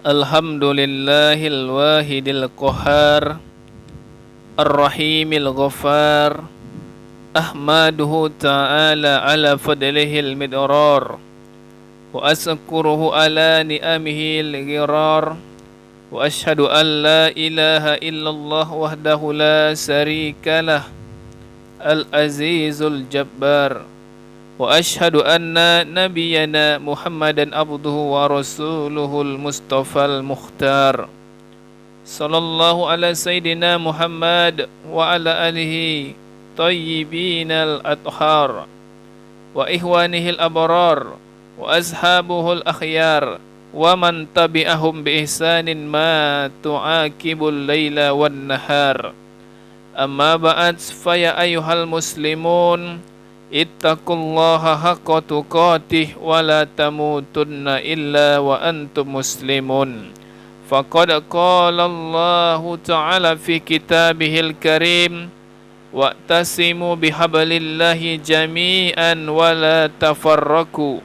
Alhamdulillahil wahidil qahar Ar-Rahimil ghafar Ahmaduhu ta'ala ala fadlihil midrar Wa askuruhu ala ni'amihil ghirar Wa ashhadu an la ilaha illallah wahdahu la syarikalah Al-Azizul Jabbar Wa ashhadu anna nabiyyana Muhammadan abduhu wa rasuluhul Mustafal Mukhtar Sallallahu ala Sayyidina Muhammad wa ala alihi tayyibinal athhar Wa ihwanihil abrar wa ashabuhul akhyar Wa man tabi'ahum bi ihsanin ma tu'akibul layla wan nahar Amma ba'd fa ya ayyuhal muslimun Ittaqullaha haqqa tuqatih wa la tamutunna illa wa antum muslimun. Faqad qala Allahu ta'ala fi kitabihil karim wa'tasimu bihablillahi jami'an wa la tafarraqu.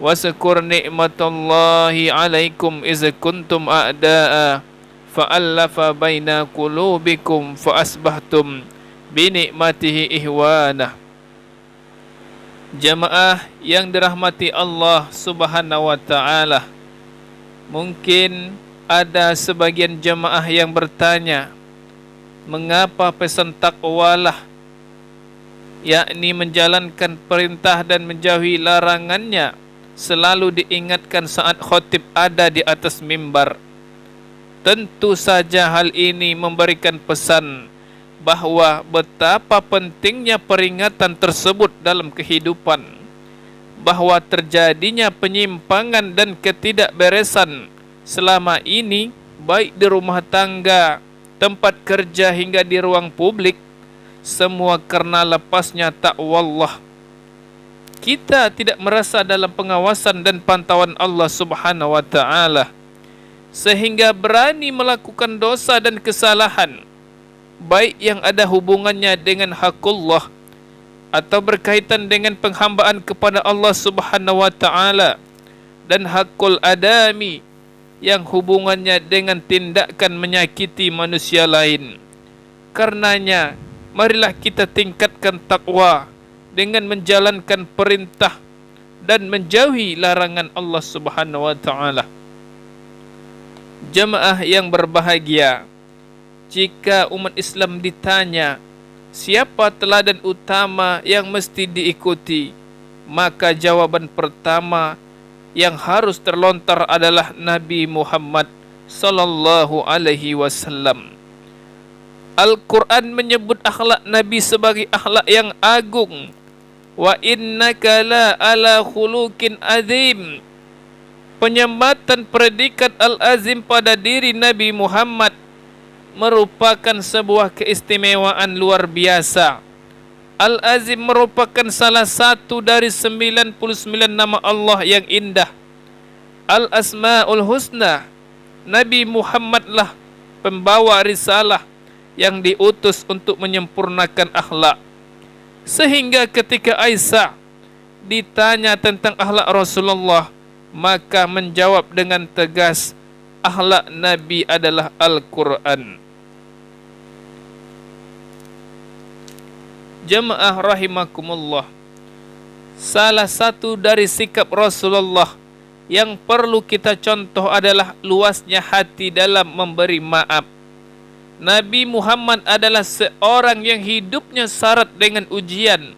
Waskur ni'matallahi 'alaikum iz kuntum a'da'a fa'alafa baina qulubikum fa asbahtum bi ni'matihi ihwana. Jamaah yang dirahmati Allah Subhanahu wa ta'ala, mungkin ada sebagian jamaah yang bertanya, mengapa pesan takwalah, yakni menjalankan perintah dan menjauhi larangannya, selalu diingatkan saat khotib ada di atas mimbar? Tentu saja hal ini memberikan pesan bahwa betapa pentingnya peringatan tersebut dalam kehidupan, bahwa terjadinya penyimpangan dan ketidakberesan selama ini, baik di rumah tangga, tempat kerja hingga di ruang publik, semua karena lepasnya takwallah. Kita tidak merasa dalam pengawasan dan pantauan Allah Subhanahu wa ta'ala, sehingga berani melakukan dosa dan kesalahan, baik yang ada hubungannya dengan hakullah atau berkaitan dengan penghambaan kepada Allah Subhanahu wa ta'ala, dan hakul adami yang hubungannya dengan tindakan menyakiti manusia lain. Karenanya, marilah kita tingkatkan takwa dengan menjalankan perintah dan menjauhi larangan Allah Subhanahu wa ta'ala. Jamaah yang berbahagia, jika umat Islam ditanya siapa teladan utama yang mesti diikuti, maka jawaban pertama yang harus terlontar adalah Nabi Muhammad sallallahu alaihi wasallam. Al-Quran menyebut akhlak Nabi sebagai akhlak yang agung. Wa innaka la ala khuluqin azim. Penyambatan predikat al-azim pada diri Nabi Muhammad merupakan sebuah keistimewaan luar biasa. Al-Azim merupakan salah satu dari 99 nama Allah yang indah. Al-Asma'ul Husna. Nabi Muhammadlah pembawa risalah yang diutus untuk menyempurnakan akhlak. Sehingga ketika Aisyah ditanya tentang akhlak Rasulullah, maka menjawab dengan tegas, akhlak Nabi adalah Al-Quran. Jamaah rahimakumullah, salah satu dari sikap Rasulullah yang perlu kita contoh adalah luasnya hati dalam memberi maaf. Nabi Muhammad adalah seorang yang hidupnya syarat dengan ujian,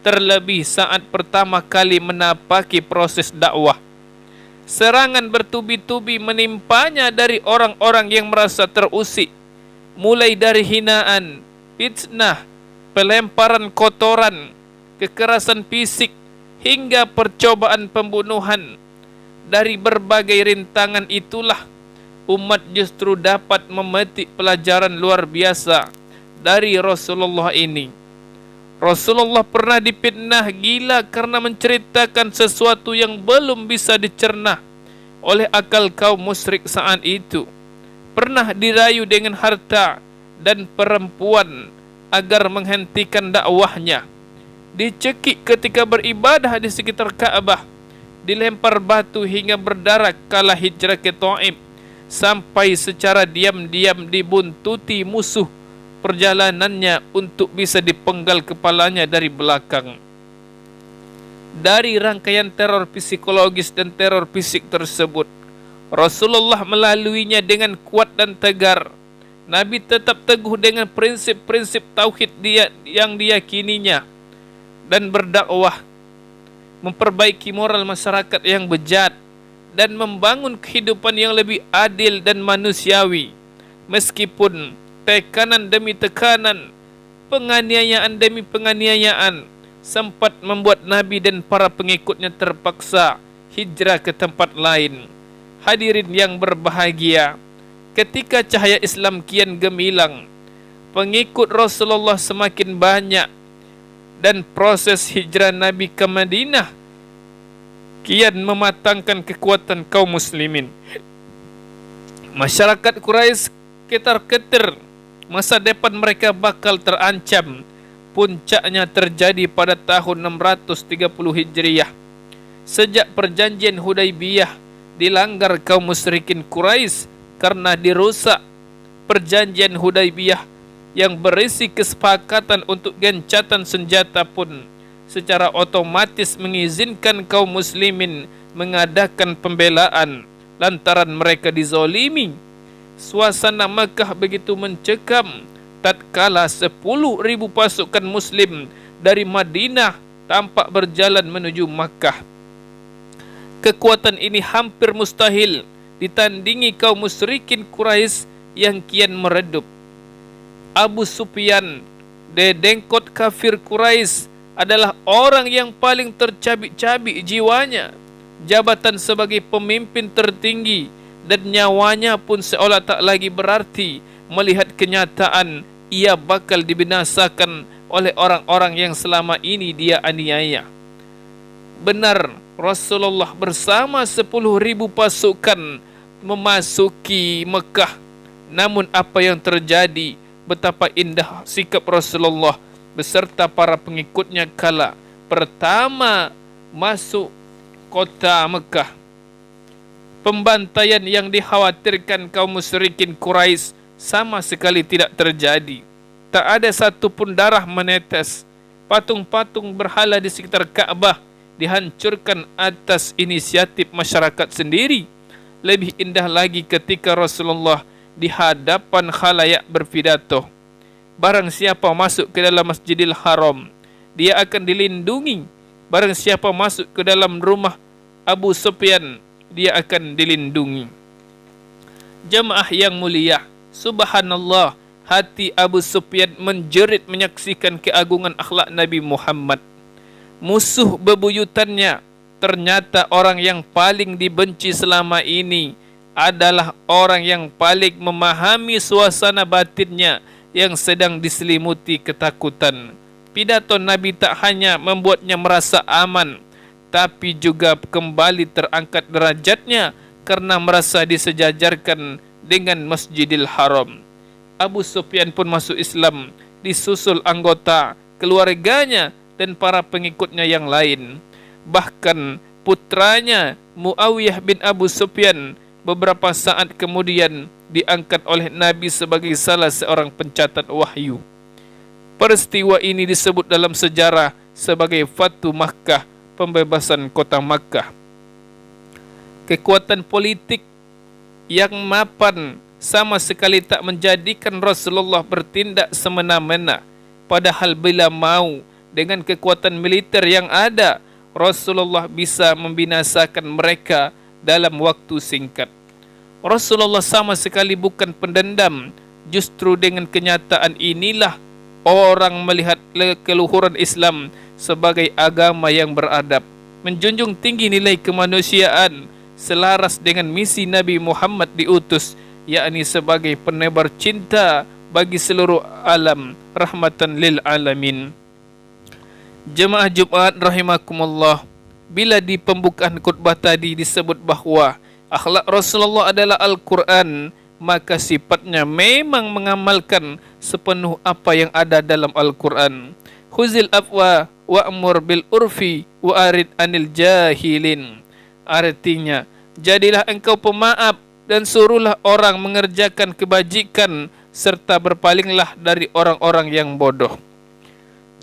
terlebih saat pertama kali menapaki proses dakwah. Serangan bertubi-tubi menimpanya dari orang-orang yang merasa terusik, mulai dari hinaan, fitnah, pelemparan kotoran, kekerasan fisik, hingga percobaan pembunuhan. Dari berbagai rintangan itulah umat justru dapat memetik pelajaran luar biasa dari Rasulullah ini. Rasulullah pernah difitnah gila karena menceritakan sesuatu yang belum bisa dicerna oleh akal kaum musyrik saat itu. Pernah dirayu dengan harta dan perempuan agar menghentikan dakwahnya. Dicekik ketika beribadah di sekitar Ka'bah, dilempar batu hingga berdarah kala hijrah ke Taif, sampai secara diam-diam dibuntuti musuh perjalanannya untuk bisa dipenggal kepalanya dari belakang. Dari rangkaian teror psikologis dan teror fisik tersebut, Rasulullah melaluinya dengan kuat dan tegar. Nabi tetap teguh dengan prinsip-prinsip tauhid yang diyakininya dan berdakwah, memperbaiki moral masyarakat yang bejat dan membangun kehidupan yang lebih adil dan manusiawi. Meskipun tekanan demi tekanan, penganiayaan demi penganiayaan sempat membuat Nabi dan para pengikutnya terpaksa hijrah ke tempat lain. Hadirin yang berbahagia, ketika cahaya Islam kian gemilang, pengikut Rasulullah semakin banyak, dan proses hijrah Nabi ke Madinah kian mematangkan kekuatan kaum muslimin. Masyarakat Quraisy ketar-ketir, masa depan mereka bakal terancam. Puncaknya terjadi pada tahun 630 Hijriah. Sejak perjanjian Hudaibiyah dilanggar kaum musyrikin Quraisy karena dirusak. Perjanjian Hudaibiyah yang berisi kesepakatan untuk gencatan senjata pun secara otomatis mengizinkan kaum muslimin mengadakan pembelaan lantaran mereka dizolimi. Suasana Makkah begitu mencekam tatkala 10.000 pasukan muslim dari Madinah tampak berjalan menuju Makkah. Kekuatan ini hampir mustahil ditandingi kaum musyrikin Quraisy yang kian meredup. Abu Sufyan, dedengkot kafir Quraisy, adalah orang yang paling tercabik-cabik jiwanya. Jabatan sebagai pemimpin tertinggi dan nyawanya pun seolah tak lagi berarti melihat kenyataan ia bakal dibinasakan oleh orang-orang yang selama ini dia aniaya. Benar, Rasulullah bersama 10.000 pasukan memasuki Mekah. Namun apa yang terjadi? Betapa indah sikap Rasulullah beserta para pengikutnya kala pertama masuk kota Mekah. Pembantaian yang dikhawatirkan kaum musyrikin Quraisy sama sekali tidak terjadi. Tak ada satu pun darah menetes. Patung-patung berhala di sekitar Ka'bah dihancurkan atas inisiatif masyarakat sendiri. Lebih indah lagi ketika Rasulullah di hadapan khalayak berpidato. Barang siapa masuk ke dalam Masjidil Haram, dia akan dilindungi. Barang siapa masuk ke dalam rumah Abu Sufyan, dia akan dilindungi. Jemaah yang mulia, subhanallah, hati Abu Sufyan menjerit menyaksikan keagungan akhlak Nabi Muhammad. Musuh bebuyutannya, ternyata orang yang paling dibenci selama ini adalah orang yang paling memahami suasana batinnya yang sedang diselimuti ketakutan. Pidato Nabi tak hanya membuatnya merasa aman, tapi juga kembali terangkat derajatnya karena merasa disejajarkan dengan Masjidil Haram. Abu Sufyan pun masuk Islam, disusul anggota keluarganya dan para pengikutnya yang lain. Bahkan putranya Muawiyah bin Abu Sufyan beberapa saat kemudian diangkat oleh Nabi sebagai salah seorang pencatat wahyu. Peristiwa ini disebut dalam sejarah sebagai Fatu Makkah, pembebasan kota Makkah. Kekuatan politik yang mapan sama sekali tak menjadikan Rasulullah bertindak semena-mena. Padahal bila mau, dengan kekuatan militer yang ada, Rasulullah bisa membinasakan mereka dalam waktu singkat. Rasulullah sama sekali bukan pendendam. Justru dengan kenyataan inilah orang melihat keluhuran Islam sebagai agama yang beradab, menjunjung tinggi nilai kemanusiaan, selaras dengan misi Nabi Muhammad diutus, yakni sebagai penebar cinta bagi seluruh alam, rahmatan lil alamin. Jemaah Jumat rahimakumullah, bila di pembukaan khutbah tadi disebut bahawa akhlak Rasulullah adalah Al-Quran, maka sifatnya memang mengamalkan sepenuh apa yang ada dalam Al-Quran. Khuzil afwa wa'mur bil urfi wa arid anil jahilin. Artinya, jadilah engkau pemaaf dan suruhlah orang mengerjakan kebajikan, serta berpalinglah dari orang-orang yang bodoh.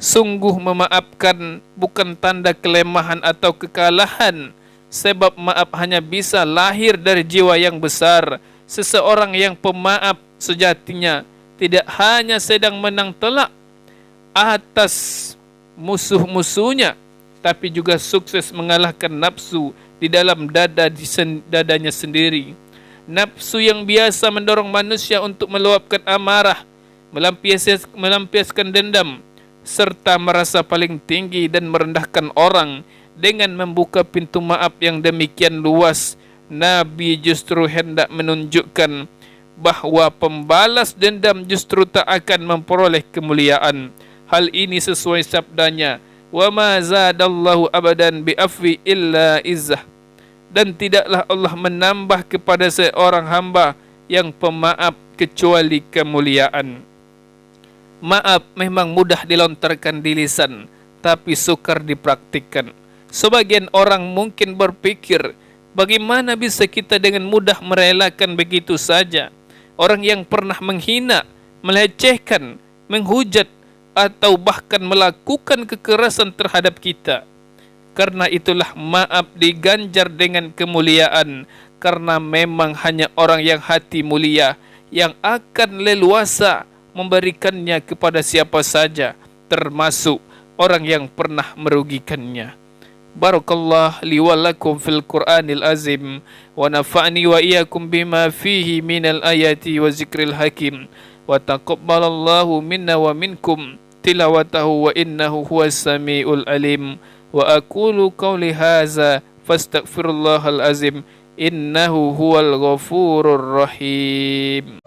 Sungguh memaafkan bukan tanda kelemahan atau kekalahan, sebab maaf hanya bisa lahir dari jiwa yang besar. Seseorang yang pemaaf sejatinya tidak hanya sedang menang telak atas musuh-musuhnya, tapi juga sukses mengalahkan nafsu di dalam dadanya sendiri. Nafsu yang biasa mendorong manusia untuk meluapkan amarah, melampiaskan dendam, serta merasa paling tinggi dan merendahkan orang. Dengan membuka pintu maaf yang demikian luas, Nabi justru hendak menunjukkan bahwa pembalas dendam justru tak akan memperoleh kemuliaan. Hal ini sesuai sabdanya, wa ma zadallahu abadan bi'afwi illa izzah. Dan tidaklah Allah menambah kepada seorang hamba yang pemaaf kecuali kemuliaan. Maaf memang mudah dilontarkan di lisan, tapi sukar dipraktikkan. Sebagian orang mungkin berpikir, bagaimana bisa kita dengan mudah merelakan begitu saja orang yang pernah menghina, melecehkan, menghujat, atau bahkan melakukan kekerasan terhadap kita. Karena itulah maaf diganjar dengan kemuliaan, karena memang hanya orang yang hati mulia yang akan leluasa memberikannya kepada siapa saja, termasuk orang yang pernah merugikannya. Barakallah li wa lakum fil Qur'anil azim, wa nafa'ni wa iyyakum bima fihi minal ayati wa zikril hakim, wa taqabbalallahu minna wa minkum tilawatahu wa innahu huwas samiul alim. Wa aqulu qawli hadza fastaghfirullahal azim innahu huwal ghafurur rahim.